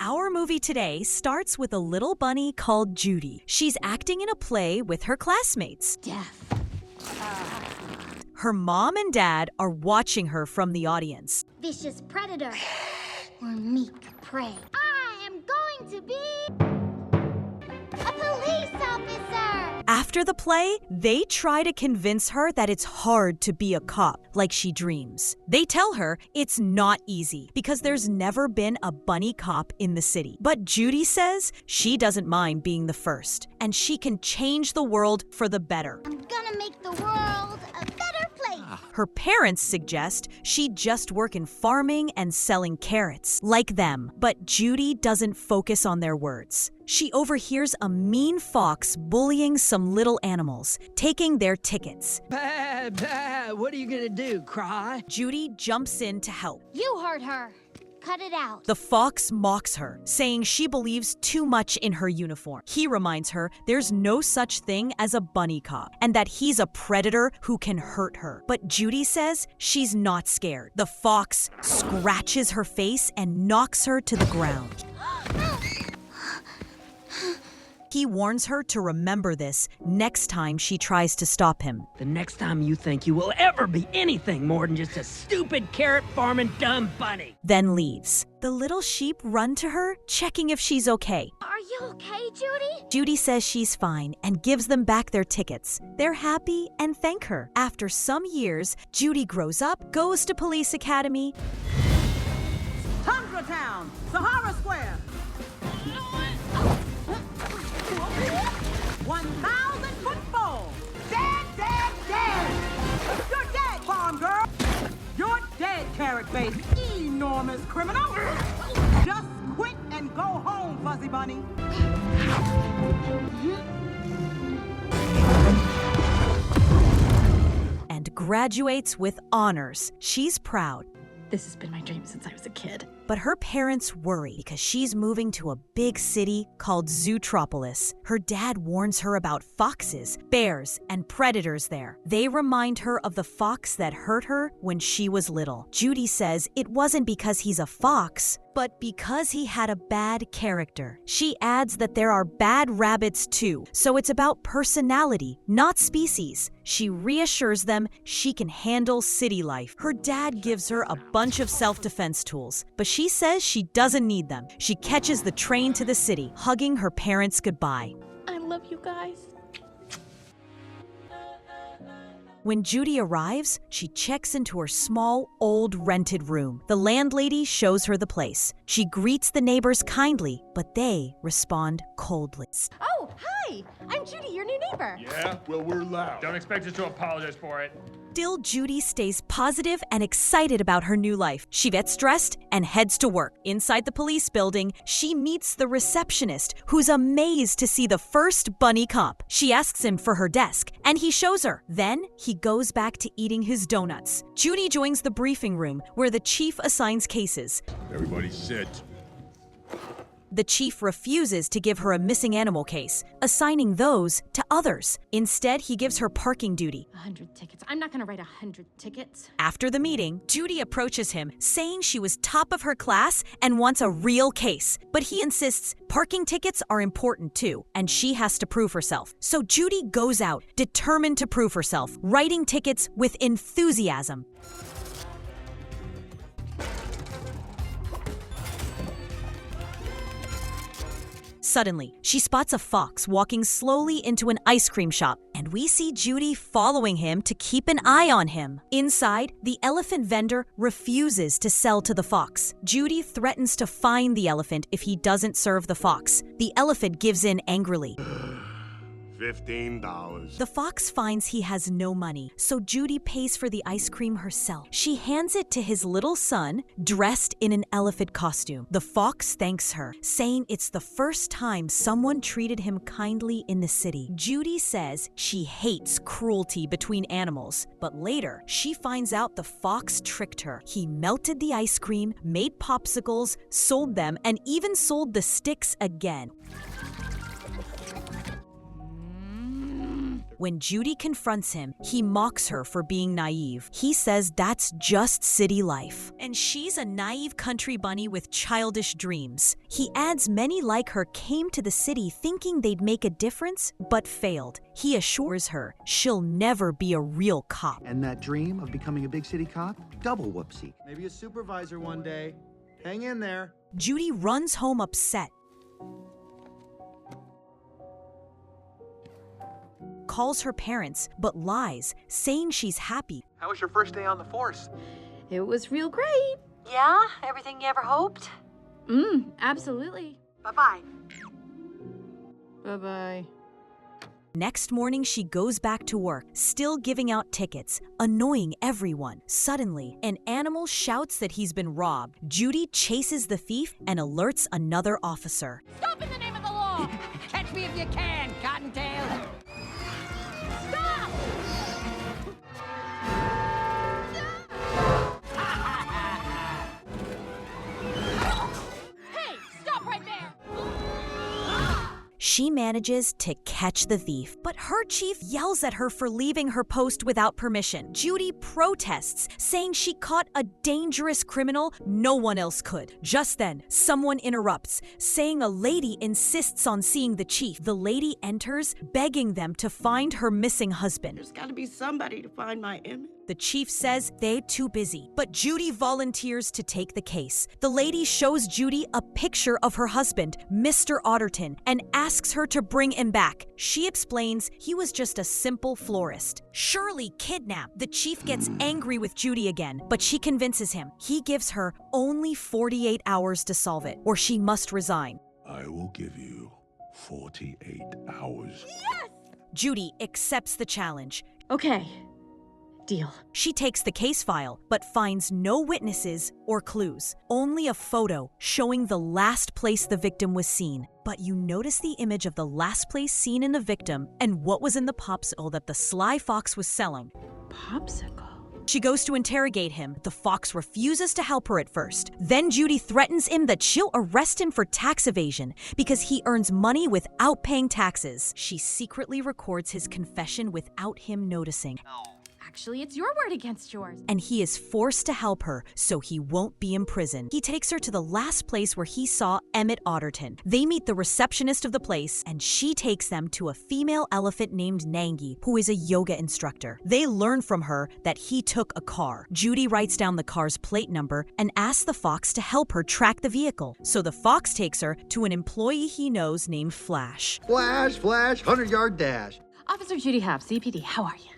Our movie today starts with a little bunny called Judy. She's acting in a play with her classmates. Death. Her mom and dad are watching her from the audience. Vicious predator. Or meek prey. I am going to be a police officer! After the play, they try to convince her that it's hard to be a cop, like she dreams. They tell her it's not easy because there's never been a bunny cop in the city. But Judy says she doesn't mind being the first, and she can change the world for the better. I'm gonna make the world a better place! Her parents suggest she just work in farming and selling carrots, like them. But Judy doesn't focus on their words. She overhears a mean fox bullying some little animals, taking their tickets. Bah, bah, what are you gonna do, cry? Judy jumps in to help. You hurt her. Cut it out. The fox mocks her, saying she believes too much in her uniform. He reminds her there's no such thing as a bunny cop, and that he's a predator who can hurt her. But Judy says she's not scared. The fox scratches her face and knocks her to the ground. He warns her to remember this next time she tries to stop him. The next time you think you will ever be anything more than just a stupid carrot farming dumb bunny. Then leaves. The little sheep run to her, checking if she's okay. Are you okay, Judy? Judy says she's fine and gives them back their tickets. They're happy and thank her. After some years, Judy grows up, goes to police academy. Tundra Town, Sahara Square. 1,000-foot fall. Dead, dead, dead. You're dead, farm girl. You're dead, carrot-faced, enormous criminal. Just quit and go home, Fuzzy Bunny. And graduates with honors. She's proud. This has been my dream since I was a kid. But her parents worry because she's moving to a big city called Zootropolis. Her dad warns her about foxes, bears, and predators there. They remind her of the fox that hurt her when she was little. Judy says it wasn't because he's a fox, but because he had a bad character. She adds that there are bad rabbits too, so it's about personality, not species. She reassures them she can handle city life. Her dad gives her a bunch of self-defense tools, but she says she doesn't need them. She catches the train to the city, hugging her parents goodbye. I love you guys. When Judy arrives, she checks into her small, old rented room. The landlady shows her the place. She greets the neighbors kindly, but they respond coldly. Oh, hi! I'm Judy, your new neighbor. Yeah? Well, we're loud. Don't expect us to apologize for it. Still, Judy stays positive and excited about her new life. She gets dressed and heads to work. Inside the police building, she meets the receptionist, who's amazed to see the first bunny cop. She asks him for her desk, and he shows her. Then, he goes back to eating his donuts. Judy joins the briefing room, where the chief assigns cases. Everybody sit. The chief refuses to give her a missing animal case, assigning those to others. Instead, he gives her parking duty. 100 tickets. I'm not gonna write 100 tickets. After the meeting, Judy approaches him, saying she was top of her class and wants a real case. But he insists parking tickets are important too, and she has to prove herself. So Judy goes out, determined to prove herself, writing tickets with enthusiasm. Suddenly, she spots a fox walking slowly into an ice cream shop, and we see Judy following him to keep an eye on him. Inside, the elephant vendor refuses to sell to the fox. Judy threatens to fine the elephant if he doesn't serve the fox. The elephant gives in angrily. $15. The fox finds he has no money, so Judy pays for the ice cream herself. She hands it to his little son, dressed in an elephant costume. The fox thanks her, saying it's the first time someone treated him kindly in the city. Judy says she hates cruelty between animals, but later she finds out the fox tricked her. He melted the ice cream, made popsicles, sold them, and even sold the sticks again. When Judy confronts him, he mocks her for being naive. He says that's just city life, and she's a naive country bunny with childish dreams. He adds many like her came to the city thinking they'd make a difference, but failed. He assures her she'll never be a real cop. And that dream of becoming a big city cop? Double whoopsie. Maybe a supervisor one day. Hang in there. Judy runs home upset. Calls her parents, but lies, saying she's happy. How was your first day on the force? It was real great. Yeah? Everything you ever hoped? Absolutely. Bye-bye. Bye-bye. Next morning, she goes back to work, still giving out tickets, annoying everyone. Suddenly, an animal shouts that he's been robbed. Judy chases the thief and alerts another officer. Stop in the name of the law! Catch me if you can, Cottontail! Stop! Hey, stop right there! She manages to catch the thief, but her chief yells at her for leaving her post without permission. Judy protests, saying she caught a dangerous criminal no one else could. Just then, someone interrupts, saying a lady insists on seeing the chief. The lady enters, begging them to find her missing husband. There's got to be somebody to find my image. The chief says they're too busy, but Judy volunteers to take the case. The lady shows Judy a picture of her husband, Mr. Otterton, and asks her to bring him back. She explains he was just a simple florist. Surely kidnapped. The chief gets angry with Judy again, but she convinces him. He gives her only 48 hours to solve it, or she must resign. I will give you 48 hours. Yes! Judy accepts the challenge. Okay. Deal. She takes the case file, but finds no witnesses or clues. Only a photo showing the last place the victim was seen. But you notice the image of the last place seen in the victim and what was in the popsicle that the sly fox was selling. Popsicle. She goes to interrogate him. The fox refuses to help her at first. Then Judy threatens him that she'll arrest him for tax evasion because he earns money without paying taxes. She secretly records his confession without him noticing. Actually, it's your word against yours. And he is forced to help her so he won't be imprisoned. He takes her to the last place where he saw Emmett Otterton. They meet the receptionist of the place, and she takes them to a female elephant named Nangi, who is a yoga instructor. They learn from her that he took a car. Judy writes down the car's plate number and asks the fox to help her track the vehicle. So the fox takes her to an employee he knows named Flash. Flash, 100-yard dash. Officer Judy Hopps, CPD, how are you?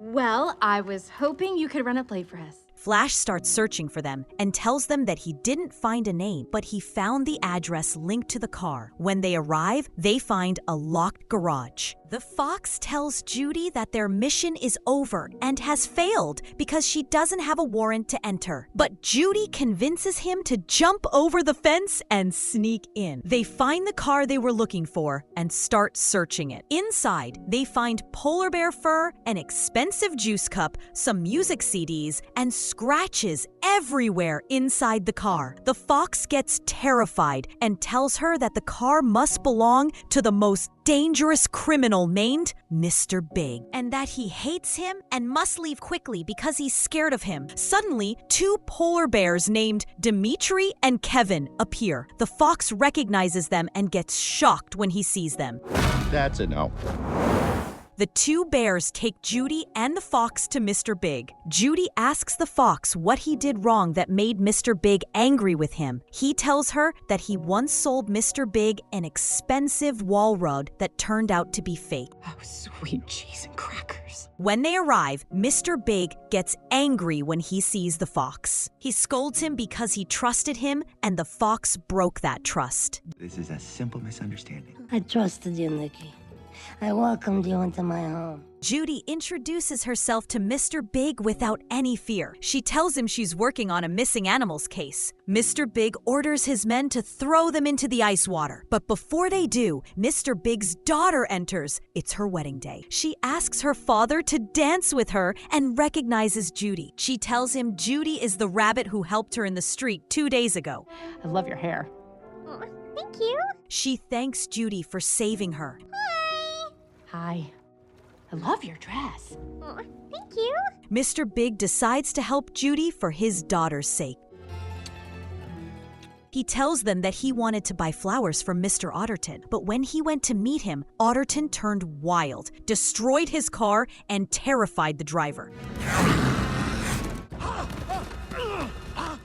Well, I was hoping you could run a play for us. Flash starts searching for them and tells them that he didn't find a name, but he found the address linked to the car. When they arrive, they find a locked garage. The fox tells Judy that their mission is over and has failed because she doesn't have a warrant to enter. But Judy convinces him to jump over the fence and sneak in. They find the car they were looking for and start searching it. Inside, they find polar bear fur, an expensive juice cup, some music CDs, and scratches everywhere inside the car. The fox gets terrified and tells her that the car must belong to the most dangerous criminal named Mr. Big, and that he hates him and must leave quickly because he's scared of him. Suddenly, two polar bears named Dimitri and Kevin appear. The fox recognizes them and gets shocked when he sees them. That's a no. The two bears take Judy and the fox to Mr. Big. Judy asks the fox what he did wrong that made Mr. Big angry with him. He tells her that he once sold Mr. Big an expensive wall rug that turned out to be fake. Oh, sweet cheese and crackers. When they arrive, Mr. Big gets angry when he sees the fox. He scolds him because he trusted him, and the fox broke that trust. This is a simple misunderstanding. I trusted you, Nikki. I welcomed you into my home. Judy introduces herself to Mr. Big without any fear. She tells him she's working on a missing animals case. Mr. Big orders his men to throw them into the ice water. But before they do, Mr. Big's daughter enters. It's her wedding day. She asks her father to dance with her and recognizes Judy. She tells him Judy is the rabbit who helped her in the street 2 days ago. I love your hair. Thank you. She thanks Judy for saving her. Hi. I love your dress. Oh, thank you. Mr. Big decides to help Judy for his daughter's sake. He tells them that he wanted to buy flowers from Mr. Otterton, but when he went to meet him, Otterton turned wild, destroyed his car, and terrified the driver.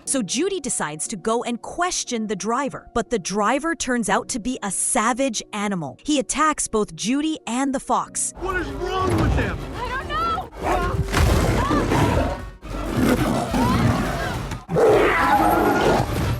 So Judy decides to go and question the driver, but the driver turns out to be a savage animal. He attacks both Judy and the fox. What is wrong with him? I don't know!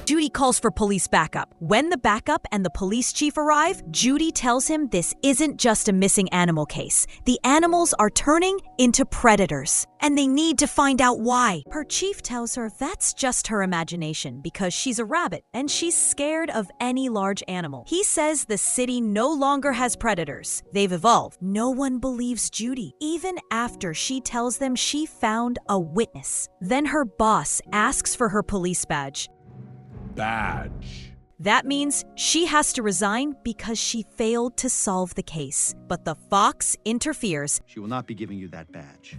Judy calls for police backup. When the backup and the police chief arrive, Judy tells him this isn't just a missing animal case. The animals are turning into predators, and they need to find out why. Her chief tells her that's just her imagination because she's a rabbit and she's scared of any large animal. He says the city no longer has predators. They've evolved. No one believes Judy, even after she tells them she found a witness. Then her boss asks for her police badge. Badge. That means she has to resign because she failed to solve the case. But the fox interferes. She will not be giving you that badge.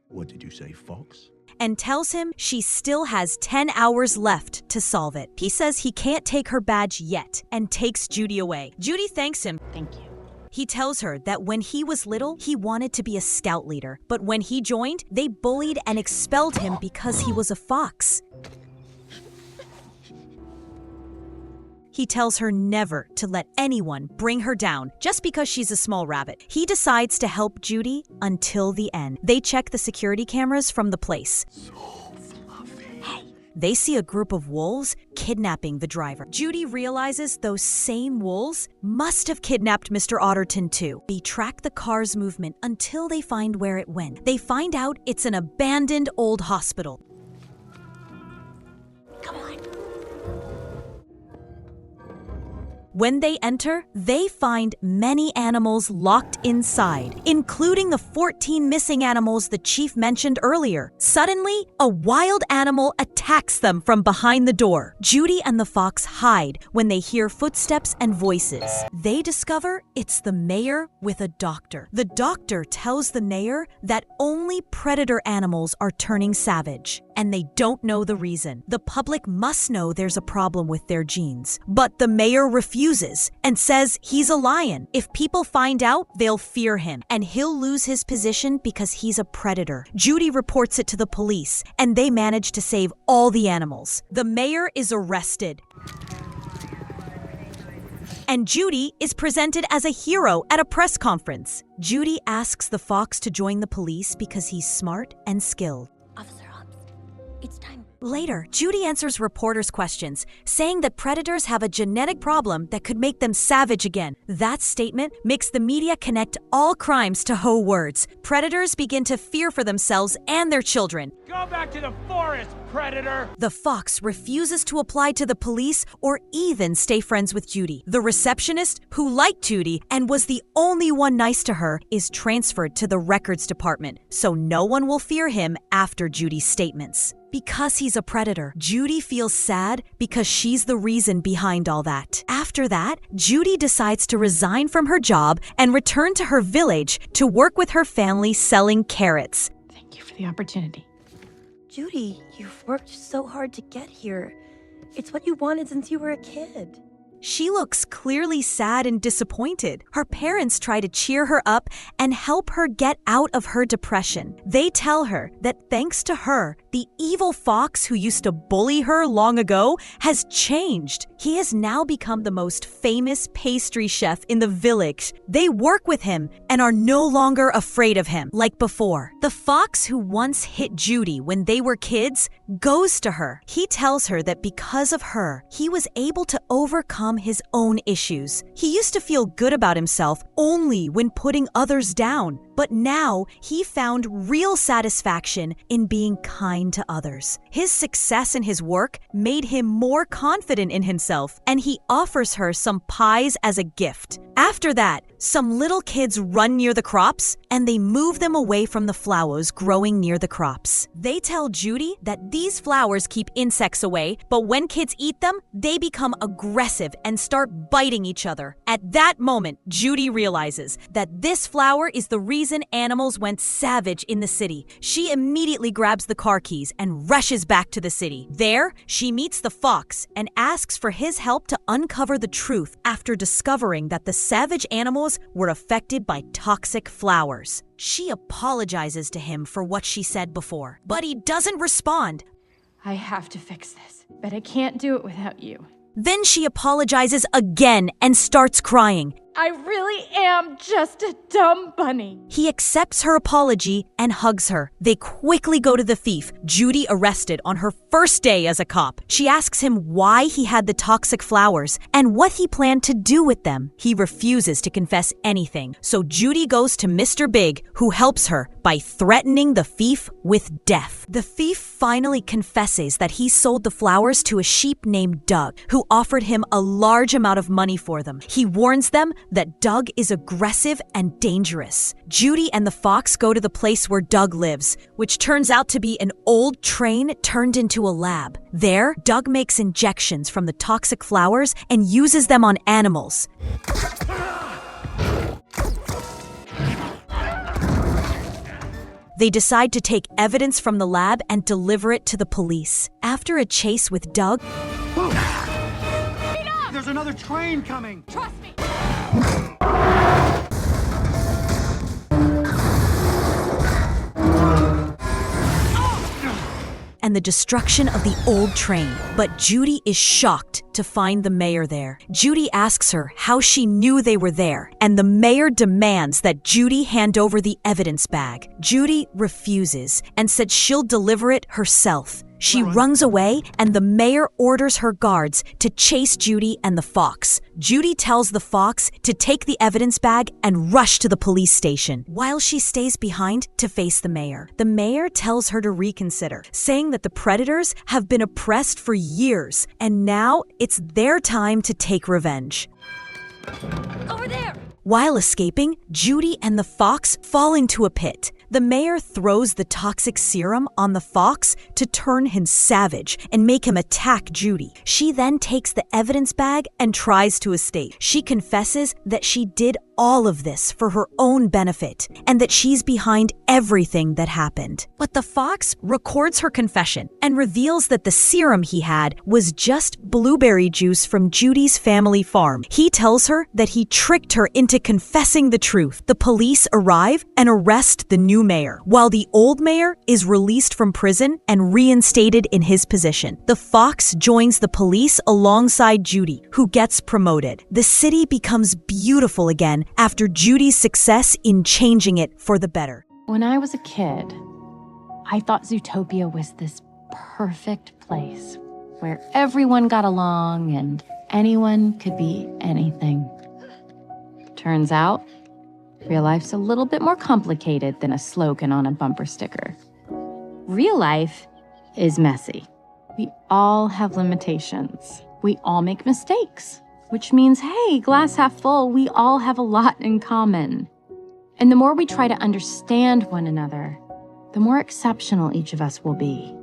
What did you say, Fox? And tells him she still has 10 hours left to solve it. He says he can't take her badge yet and takes Judy away. Judy thanks him. Thank you. He tells her that when he was little, he wanted to be a scout leader. But when he joined, they bullied and expelled him because he was a fox. He tells her never to let anyone bring her down just because she's a small rabbit. He decides to help Judy until the end. They check the security cameras from the place. So fluffy. Hey. They see a group of wolves kidnapping the driver. Judy realizes those same wolves must have kidnapped Mr. Otterton too. They track the car's movement until they find where it went. They find out it's an abandoned old hospital. Come on. When they enter, they find many animals locked inside, including the 14 missing animals the chief mentioned earlier. Suddenly, a wild animal attacks them from behind the door. Judy and the fox hide when they hear footsteps and voices. They discover it's the mayor with a doctor. The doctor tells the mayor that only predator animals are turning savage, and they don't know the reason. The public must know there's a problem with their genes, but the mayor refuses and says he's a lion. If people find out, they'll fear him, and he'll lose his position because he's a predator. Judy reports it to the police, and they manage to save all the animals. The mayor is arrested. And Judy is presented as a hero at a press conference. Judy asks the fox to join the police because he's smart and skilled. Officer Hopps, it's time. Later, Judy answers reporters' questions, saying that predators have a genetic problem that could make them savage again. That statement makes the media connect all crimes to Ho words. Predators begin to fear for themselves and their children. Go back to the forest, predator! The fox refuses to apply to the police or even stay friends with Judy. The receptionist, who liked Judy and was the only one nice to her, is transferred to the records department, so no one will fear him after Judy's statements. Because he's a predator, Judy feels sad because she's the reason behind all that. After that, Judy decides to resign from her job and return to her village to work with her family selling carrots. Thank you for the opportunity. Judy, you've worked so hard to get here. It's what you wanted since you were a kid. She looks clearly sad and disappointed. Her parents try to cheer her up and help her get out of her depression. They tell her that thanks to her, the evil fox who used to bully her long ago has changed. He has now become the most famous pastry chef in the village. They work with him and are no longer afraid of him like before. The fox who once hit Judy when they were kids goes to her. He tells her that because of her, he was able to overcome his own issues. He used to feel good about himself only when putting others down, but now he found real satisfaction in being kind to others. His success in his work made him more confident in himself, and he offers her some pies as a gift. After that, some little kids run near the crops and they move them away from the flowers growing near the crops. They tell Judy that these flowers keep insects away, but when kids eat them, they become aggressive and start biting each other. At that moment, Judy realizes that this flower is the reason reason animals went savage in the city. She immediately grabs the car keys and rushes back to the city. There, she meets the fox and asks for his help to uncover the truth after discovering that the savage animals were affected by toxic flowers. She apologizes to him for what she said before, but he doesn't respond. I have to fix this, but I can't do it without you. Then she apologizes again and starts crying. I really am just a dumb bunny. He accepts her apology and hugs her. They quickly go to the thief, Judy, arrested on her first day as a cop. She asks him why he had the toxic flowers and what he planned to do with them. He refuses to confess anything, so Judy goes to Mr. Big, who helps her by threatening the thief with death. The thief finally confesses that he sold the flowers to a sheep named Doug, who offered him a large amount of money for them. He warns them that Doug is aggressive and dangerous. Judy and the fox go to the place where Doug lives, which turns out to be an old train turned into a lab. There, Doug makes injections from the toxic flowers and uses them on animals. They decide to take evidence from the lab and deliver it to the police. After a chase with Doug, There's another train coming! Trust me. and the destruction of the old train. But Judy is shocked to find the mayor there. Judy asks her how she knew they were there, and the mayor demands that Judy hand over the evidence bag. Judy refuses and said she'll deliver it herself. She runs away, and the mayor orders her guards to chase Judy and the fox. Judy tells the fox to take the evidence bag and rush to the police station, while she stays behind to face the mayor tells her to reconsider, saying that the predators have been oppressed for years, and now it's their time to take revenge. Over there! While escaping, Judy and the fox fall into a pit. The mayor throws the toxic serum on the fox to turn him savage and make him attack Judy. She then takes the evidence bag and tries to escape. She confesses that she did all of this for her own benefit and that she's behind everything that happened. But the fox records her confession and reveals that the serum he had was just blueberry juice from Judy's family farm. He tells her that he tricked her into confessing the truth. The police arrive and arrest the new mayor, while the old mayor is released from prison and reinstated in his position. The fox joins the police alongside Judy, who gets promoted. The city becomes beautiful again after Judy's success in changing it for the better. When I was a kid, I thought Zootopia was this perfect place where everyone got along and anyone could be anything. Turns out, real life's a little bit more complicated than a slogan on a bumper sticker. Real life is messy. We all have limitations. We all make mistakes, which means, hey, glass half full, we all have a lot in common. And the more we try to understand one another, the more exceptional each of us will be.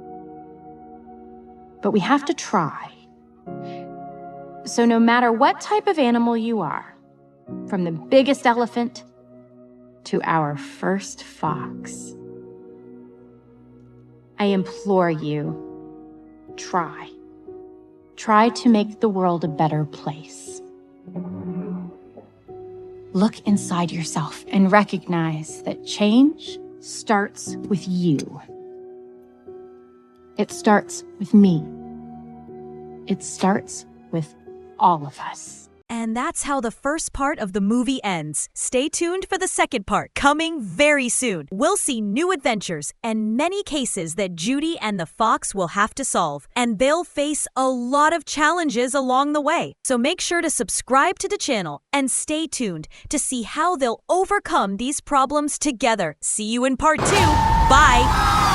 But we have to try. So no matter what type of animal you are, from the biggest elephant to our first fox, I implore you, try. Try to make the world a better place. Look inside yourself and recognize that change starts with you. It starts with me. It starts with all of us. And that's how the first part of the movie ends. Stay tuned for the second part, coming very soon. We'll see new adventures and many cases that Judy and the fox will have to solve. And they'll face a lot of challenges along the way. So make sure to subscribe to the channel and stay tuned to see how they'll overcome these problems together. See you in part 2. Bye!